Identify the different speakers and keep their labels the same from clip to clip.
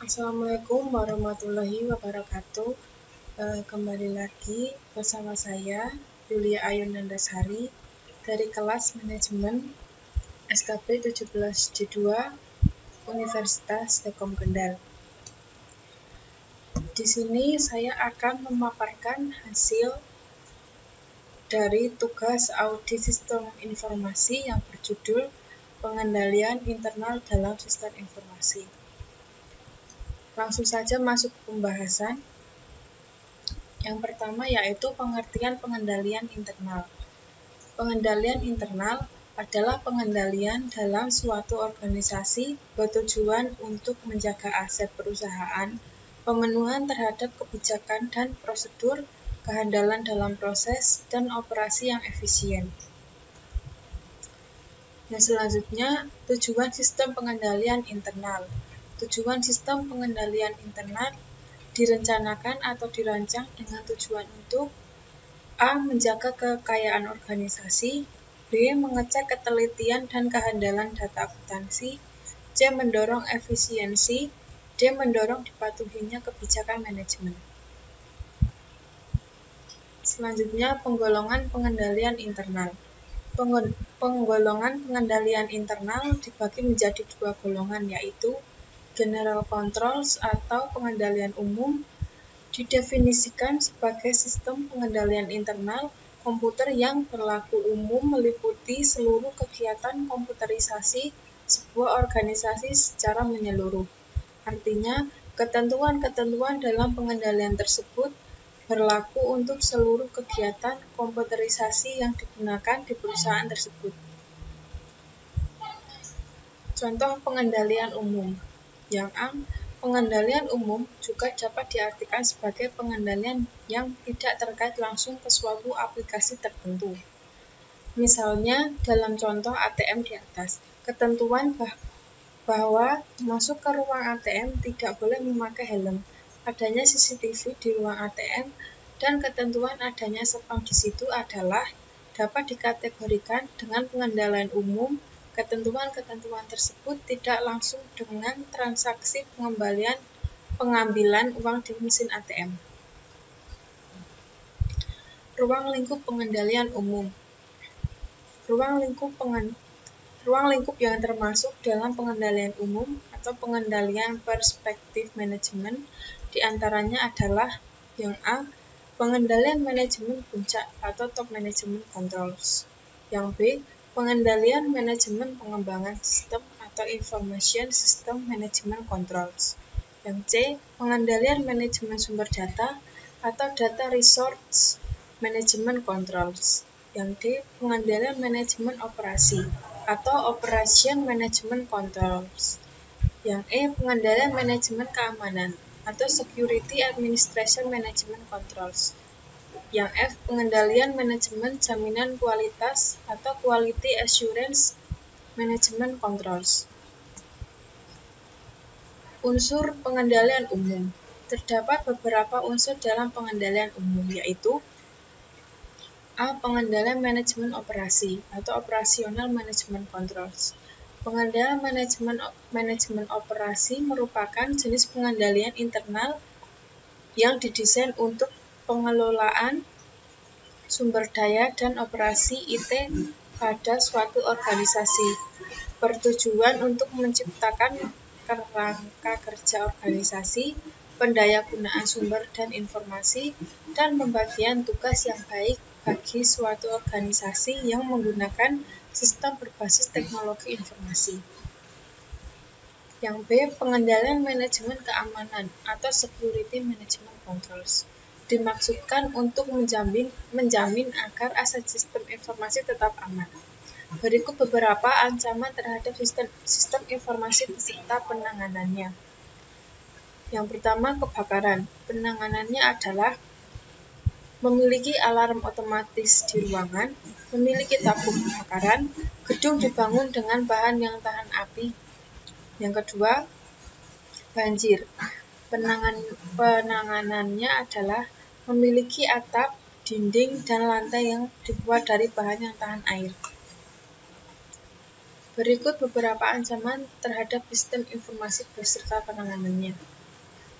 Speaker 1: Assalamualaikum warahmatullahi wabarakatuh. Kembali lagi bersama saya Yulia Ayun Nandasari dari kelas manajemen SKB 17D2 Universitas Telkom Kendal. Di sini saya akan memaparkan hasil dari tugas audit sistem informasi yang berjudul Pengendalian Internal dalam Sistem Informasi. Langsung saja masuk ke pembahasan. Yang pertama yaitu pengertian pengendalian internal. Pengendalian internal adalah pengendalian dalam suatu organisasi bertujuan untuk menjaga aset perusahaan, pemenuhan terhadap kebijakan dan prosedur, kehandalan dalam proses, dan operasi yang efisien. Yang selanjutnya, tujuan sistem pengendalian internal. Tujuan sistem pengendalian internal direncanakan atau dirancang dengan tujuan untuk A. Menjaga kekayaan organisasi, B. Mengecek ketelitian dan kehandalan data akuntansi, C. Mendorong efisiensi, D. Mendorong dipatuhinya kebijakan manajemen. Selanjutnya, penggolongan pengendalian internal. Penggolongan pengendalian internal dibagi menjadi dua golongan, yaitu General Controls atau pengendalian umum, didefinisikan sebagai sistem pengendalian internal komputer yang berlaku umum meliputi seluruh kegiatan komputerisasi sebuah organisasi secara menyeluruh. Artinya, ketentuan-ketentuan dalam pengendalian tersebut berlaku untuk seluruh kegiatan komputerisasi yang digunakan di perusahaan tersebut. Contoh pengendalian umum. Yang A. Pengendalian umum juga dapat diartikan sebagai pengendalian yang tidak terkait langsung ke suatu aplikasi tertentu. Misalnya, dalam contoh ATM di atas, ketentuan bahwa masuk ke ruang ATM tidak boleh memakai helm, adanya CCTV di ruang ATM, dan ketentuan adanya satpam di situ adalah dapat dikategorikan dengan pengendalian umum. Ketentuan-ketentuan tersebut tidak langsung dengan transaksi pengambilan uang di mesin ATM. Ruang lingkup pengendalian umum. Ruang lingkup yang termasuk dalam pengendalian umum atau pengendalian perspektif manajemen diantaranya adalah yang A. Pengendalian manajemen puncak atau top management controls. Yang B. Pengendalian manajemen pengembangan sistem atau information system management controls. Yang C. Pengendalian manajemen sumber data atau data resource management controls. Yang D. Pengendalian manajemen operasi atau operation management controls. Yang E. Pengendalian manajemen keamanan atau security administration management controls. Yang F. Pengendalian manajemen jaminan kualitas atau quality assurance management controls. Unsur pengendalian umum. Terdapat beberapa unsur dalam pengendalian umum, yaitu A. Pengendalian manajemen operasi atau operational management controls. Pengendalian manajemen operasi merupakan jenis pengendalian internal yang didesain untuk pengelolaan sumber daya dan operasi IT pada suatu organisasi, bertujuan untuk menciptakan kerangka kerja organisasi, pendayagunaan sumber dan informasi, dan pembagian tugas yang baik bagi suatu organisasi yang menggunakan sistem berbasis teknologi informasi. Yang B. Pengendalian manajemen keamanan atau security management controls. Dimaksudkan untuk menjamin agar aset sistem informasi tetap aman. Berikut beberapa ancaman terhadap sistem informasi beserta penanganannya. Yang pertama, kebakaran. Penanganannya adalah memiliki alarm otomatis di ruangan, memiliki tabung kebakaran, gedung dibangun dengan bahan yang tahan api. Yang kedua, banjir. Penanganannya adalah memiliki atap, dinding, dan lantai yang dibuat dari bahan yang tahan air. Berikut beberapa ancaman terhadap sistem informasi beserta penanganannya.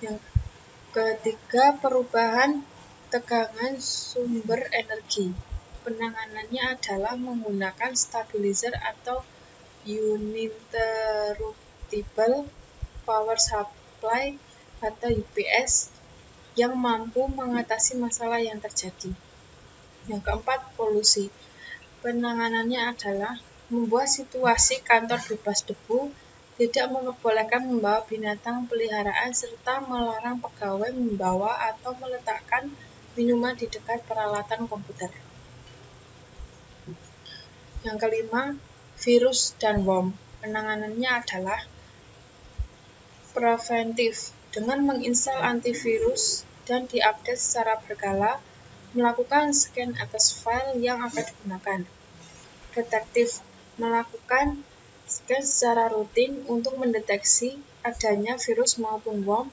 Speaker 1: Yang ketiga, perubahan tegangan sumber energi. Penanganannya adalah menggunakan stabilizer atau uninterruptible power supply atau UPS yang mampu mengatasi masalah yang terjadi. Yang keempat, polusi. Penanganannya adalah membuat situasi kantor bebas debu, tidak memperbolehkan membawa binatang peliharaan, serta melarang pegawai membawa atau meletakkan minuman di dekat peralatan komputer. Yang kelima, virus dan worm. Penanganannya adalah preventif, dengan menginstal antivirus dan diupdate secara berkala, melakukan scan atas file yang akan digunakan. Detektif, melakukan scan secara rutin untuk mendeteksi adanya virus maupun worm.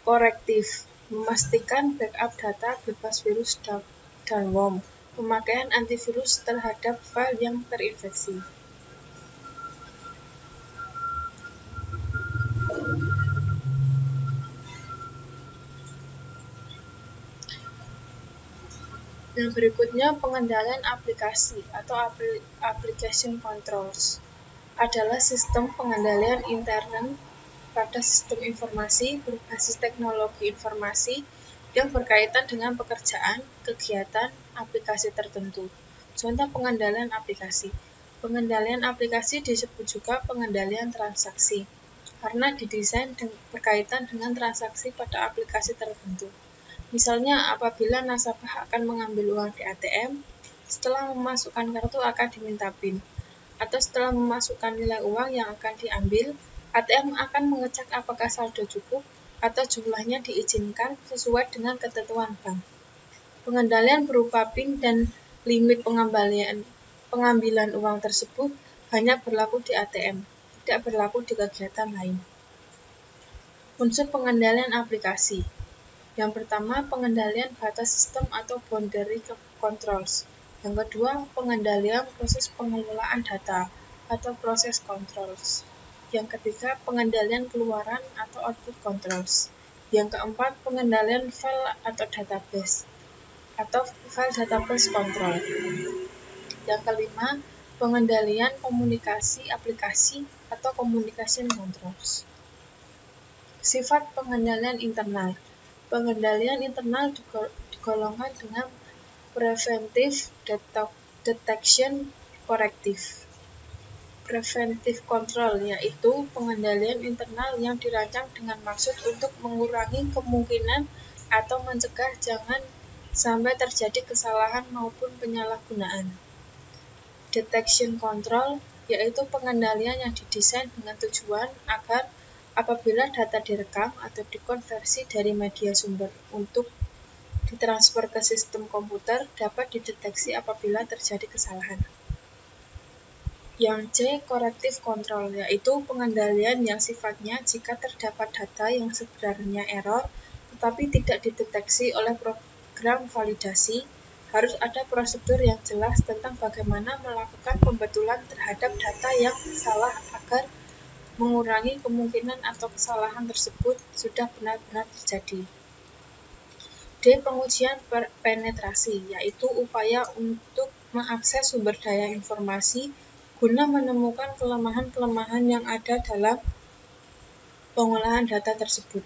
Speaker 1: Korektif, memastikan backup data bebas virus dan worm. Pemakaian antivirus terhadap file yang terinfeksi. Yang berikutnya, pengendalian aplikasi atau application controls adalah sistem pengendalian intern pada sistem informasi berbasis teknologi informasi yang berkaitan dengan pekerjaan, kegiatan, aplikasi tertentu. Contoh pengendalian aplikasi. Pengendalian aplikasi disebut juga pengendalian transaksi, karena didesain berkaitan dengan transaksi pada aplikasi tertentu. Misalnya, apabila nasabah akan mengambil uang di ATM, setelah memasukkan kartu akan diminta PIN, atau setelah memasukkan nilai uang yang akan diambil, ATM akan mengecek apakah saldo cukup atau jumlahnya diizinkan sesuai dengan ketentuan bank. Pengendalian berupa PIN dan limit pengambilan uang tersebut hanya berlaku di ATM, tidak berlaku di kegiatan lain. Unsur pengendalian aplikasi. Yang pertama, pengendalian batas sistem atau boundary controls. Yang kedua, pengendalian proses pengelolaan data atau proses controls. Yang ketiga, pengendalian keluaran atau output controls. Yang keempat, pengendalian file atau database atau file database control. Yang kelima, pengendalian komunikasi aplikasi atau communication controls. Sifat pengendalian internal. Pengendalian internal digolongkan dengan preventive detection corrective. Preventive control yaitu pengendalian internal yang dirancang dengan maksud untuk mengurangi kemungkinan atau mencegah jangan sampai terjadi kesalahan maupun penyalahgunaan. Detection control yaitu pengendalian yang didesain dengan tujuan agar apabila data direkam atau dikonversi dari media sumber untuk ditransfer ke sistem komputer dapat dideteksi apabila terjadi kesalahan. Yang C, corrective control, yaitu pengendalian yang sifatnya jika terdapat data yang sebenarnya error tetapi tidak dideteksi oleh program validasi, harus ada prosedur yang jelas tentang bagaimana melakukan pembetulan terhadap data yang salah agar mengurangi kemungkinan atau kesalahan tersebut sudah benar-benar terjadi. D. Pengujian penetrasi, yaitu upaya untuk mengakses sumber daya informasi guna menemukan kelemahan-kelemahan yang ada dalam pengolahan data tersebut.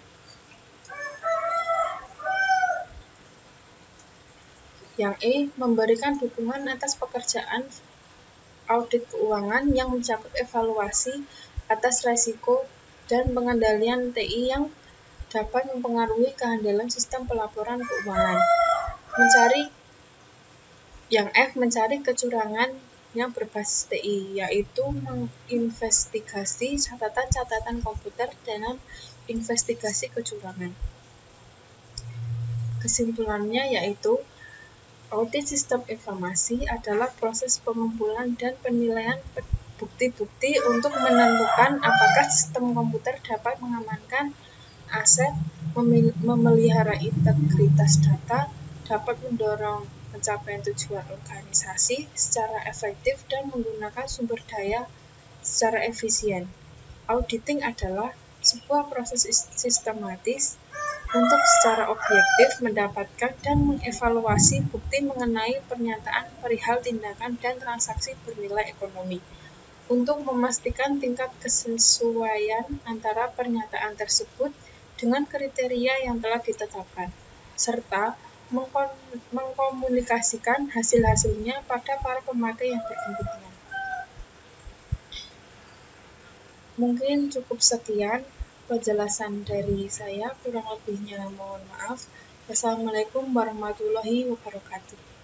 Speaker 1: Yang E. Memberikan dukungan atas pekerjaan audit keuangan yang mencakup evaluasi atas risiko dan pengendalian TI yang dapat mempengaruhi kehandalan sistem pelaporan keuangan. Yang F. Mencari kecurangan yang berbasis TI, yaitu menginvestigasi catatan-catatan komputer dalam investigasi kecurangan. Kesimpulannya yaitu, audit sistem informasi adalah proses pengumpulan dan penilaian bukti-bukti untuk menentukan apakah sistem komputer dapat mengamankan aset, memelihara integritas data, dapat mendorong pencapaian tujuan organisasi secara efektif dan menggunakan sumber daya secara efisien. Auditing adalah sebuah proses sistematis untuk secara objektif mendapatkan dan mengevaluasi bukti mengenai pernyataan perihal tindakan dan transaksi bernilai ekonomi, untuk memastikan tingkat kesesuaian antara pernyataan tersebut dengan kriteria yang telah ditetapkan, serta mengkomunikasikan hasil-hasilnya pada para pemakai yang berkepentingan. Mungkin cukup sekian penjelasan dari saya, kurang lebihnya mohon maaf. Wassalamualaikum warahmatullahi wabarakatuh.